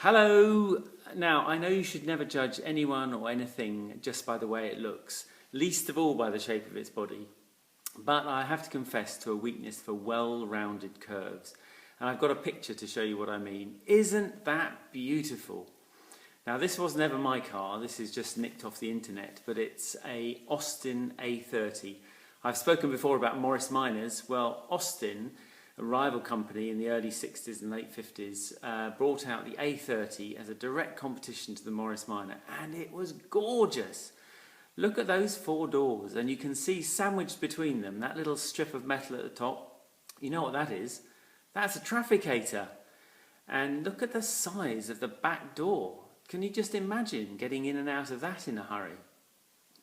Hello! Now, I know you should never judge anyone or anything just by the way it looks, least of all by the shape of its body. But I have to confess to a weakness for well-rounded curves. And I've got a picture to show you what I mean. Isn't that beautiful? Now, this was never my car. This is just nicked off the internet, but it's a Austin A30. I've spoken before about Morris Minors. Well, Austin, a rival company in the early 60s and late 50s, brought out the A30 as a direct competition to the Morris Minor, and it was gorgeous. Look at those four doors, and you can see sandwiched between them that little strip of metal at the top. You know what that is? That's a trafficator. And look at the size of the back door. Can you just imagine getting in and out of that in a hurry?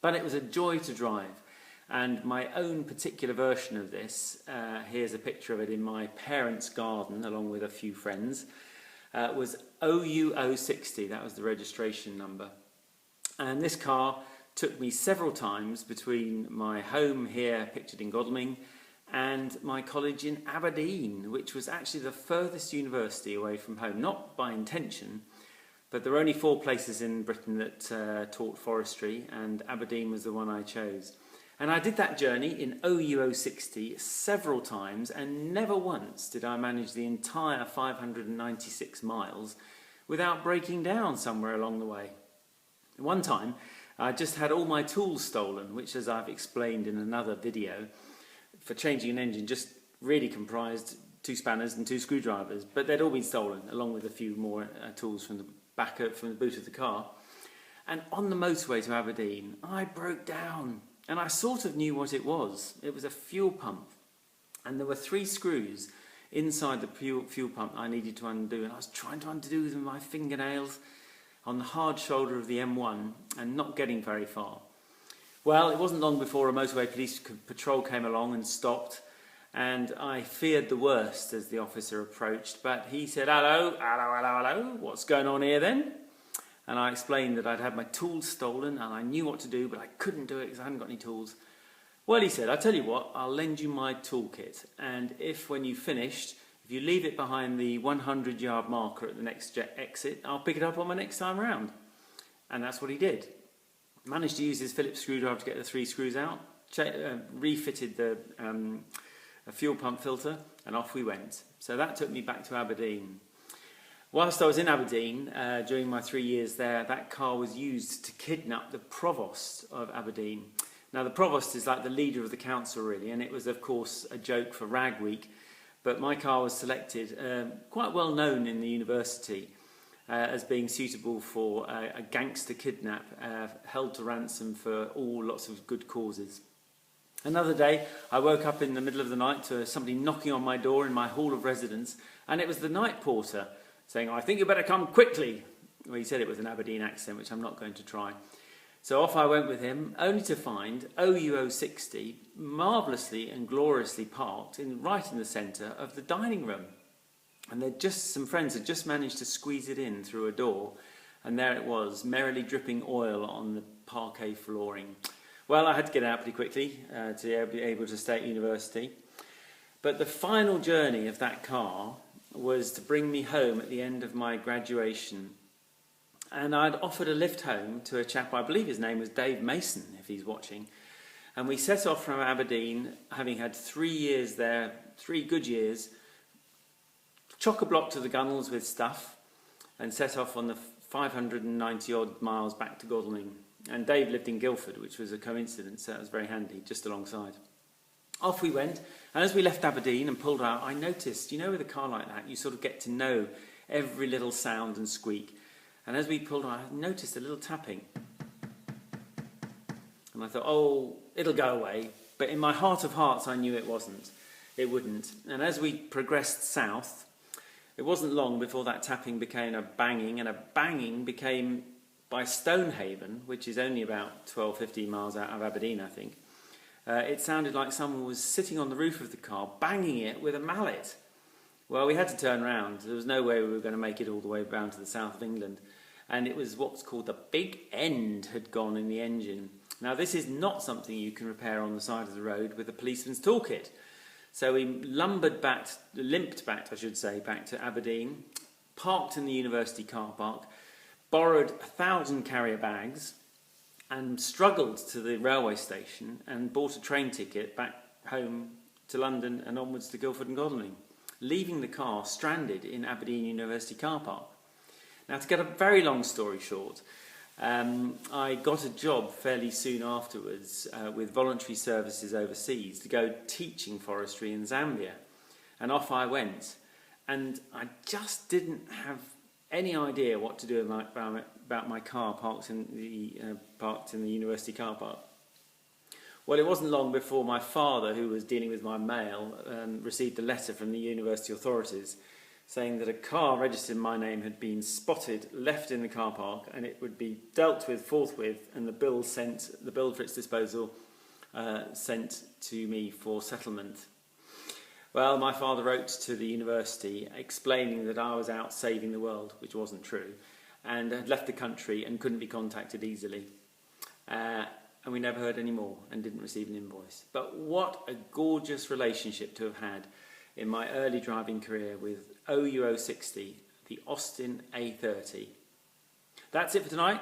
But it was a joy to drive. And my own particular version of this, here's a picture of it in my parents' garden along with a few friends, was OUO 60, that was the registration number. And this car took me several times between my home here, pictured in Godalming, and my college in Aberdeen, which was actually the furthest university away from home, not by intention, but there were only 4 places in Britain that taught forestry, and Aberdeen was the one I chose. And I did that journey in OUO 60 several times, and never once did I manage the entire 596 miles without breaking down somewhere along the way. One time, I just had all my tools stolen, which, as I've explained in another video, for changing an engine just really comprised 2 spanners and 2 screwdrivers, but they'd all been stolen, along with a few more tools from the from the boot of the car. And on the motorway to Aberdeen, I broke down. And I sort of knew what it was. It was a fuel pump. And there were 3 screws inside the fuel pump I needed to undo. And I was trying to undo them with my fingernails on the hard shoulder of the M1 and not getting very far. Well, it wasn't long before a motorway police patrol came along and stopped. And I feared the worst as the officer approached. But he said, hello, hello, hello, hello. What's going on here then? And I explained that I'd had my tools stolen and I knew what to do, but I couldn't do it because I hadn't got any tools. Well, he said, I'll tell you what, I'll lend you my toolkit. And if, when you've finished, if you leave it behind the 100-yard marker at the next exit, I'll pick it up on my next time around. And that's what he did. Managed to use his Phillips screwdriver to get the 3 screws out, refitted the fuel pump filter, and off we went. So that took me back to Aberdeen. Whilst I was in Aberdeen, during my 3 years there, that car was used to kidnap the provost of Aberdeen. Now, the provost is like the leader of the council, really, and it was, of course, a joke for Rag Week, but my car was selected, quite well known in the university, as being suitable for a gangster kidnap held to ransom for lots of good causes. Another day, I woke up in the middle of the night to somebody knocking on my door in my hall of residence, and it was the night porter, saying, I think you better come quickly. Well, he said it with an Aberdeen accent, which I'm not going to try. So off I went with him, only to find OUO 60 marvellously and gloriously parked right in the centre of the dining room. And some friends had just managed to squeeze it in through a door, and there it was, merrily dripping oil on the parquet flooring. Well, I had to get out pretty quickly to be able to stay at university. But the final journey of that car was to bring me home at the end of my graduation. And I'd offered a lift home to a chap, I believe his name was Dave Mason, if he's watching. And we set off from Aberdeen, having had 3 years there, 3 good years, chock-a-block to the gunnels with stuff, and set off on the 590-odd miles back to Godalming. And Dave lived in Guildford, which was a coincidence, so that was very handy, just alongside. Off we went, and as we left Aberdeen and pulled out, I noticed, you know, with a car like that, you sort of get to know every little sound and squeak. And as we pulled out, I noticed a little tapping. And I thought, oh, it'll go away. But in my heart of hearts, I knew it wasn't. It wouldn't. And as we progressed south, it wasn't long before that tapping became a banging, and a banging became by Stonehaven, which is only about 12, 15 miles out of Aberdeen, I think. It sounded like someone was sitting on the roof of the car, banging it with a mallet. Well, we had to turn round. There was no way we were going to make it all the way round to the south of England. And it was what's called the big end had gone in the engine. Now, this is not something you can repair on the side of the road with a policeman's toolkit. So we limped back to Aberdeen, parked in the university car park, borrowed 1,000 carrier bags, and struggled to the railway station and bought a train ticket back home to London and onwards to Guildford and Godalming, leaving the car stranded in Aberdeen University car park. Now, to get a very long story short, I got a job fairly soon afterwards with voluntary services overseas to go teaching forestry in Zambia. And off I went. And I just didn't have any idea what to do about my car parked in the university car park. Well, it wasn't long before my father, who was dealing with my mail, received a letter from the university authorities saying that a car registered in my name had been spotted, left in the car park, and it would be dealt with forthwith, and the bill for its disposal sent to me for settlement. Well, my father wrote to the university explaining that I was out saving the world, which wasn't true, and had left the country and couldn't be contacted easily. And we never heard any more and didn't receive an invoice. But what a gorgeous relationship to have had in my early driving career with OUO 60, the Austin A30. That's it for tonight.